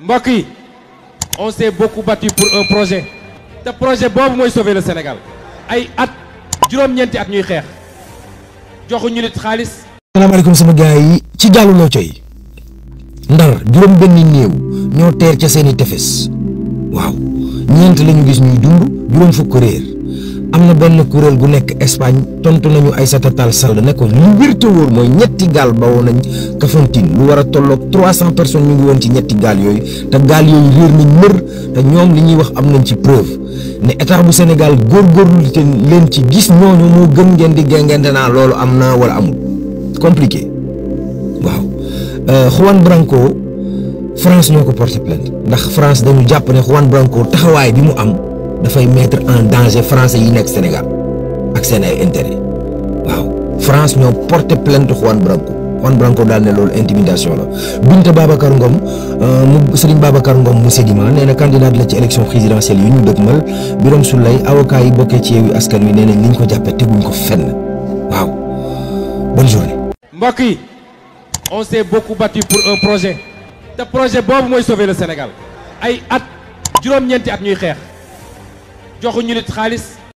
mbokk yi on s'est beaucoup battu pour un projet te projet boobu mooy sauver le Sénégal ay at juróom-ñeenti at ñuy xeex joxuñu nit xaalis. salaamaaleykum sama gars yi ci gaalu loo coy ndar juróom benn néew ñoo teer ca seeni tefes waaw ñeent lañu gis ñuy dund juróom fukk réer am na benn kuréel gu nekk Espagne tontu nañu Aïssata Tall Sall ne ko li wér te wóor mooy ñetti gaal bawoo nañ Kafountine lu war a tolloog 300 personnes ñu ngi woon ci ñetti gaal yooyu te gaal yooyu réer nañ mër te ñoom li ñuy wax am nañ ci preuve ne état bu Sénégal góorgóorlu leen ci gis ñooñu moo gën ngeen di géngente naa loolu am na wala amul compliqué waaw Juan Branco France ñoo ko porté plainte ndax France dañu jàpp ne Juan Branco taxawaay bi mu am dafay mettre en danger français yi nekk Sénégal ak seen ay intérêt waaw France ñoo porté plainte Juan Branco daal ne loolu intimidation la. Binta Babacar Ngom mu Serigne Babacar Ngom mu Sedima nee na candidat la ci élection présidentielle yu ñu dëgmal Birame Souleye avocat yi bokkee ci Yewwi Askan Wi nee nañ li ñu ko jàppee teguñ ko fenn waaw bonne journée. mbokk yi on s'est beaucoup battu pour un projet te projet boobu mooy sauver le Sénégal ay at juróom-ñeenti at ñuy xeex joxuñu nit xaalis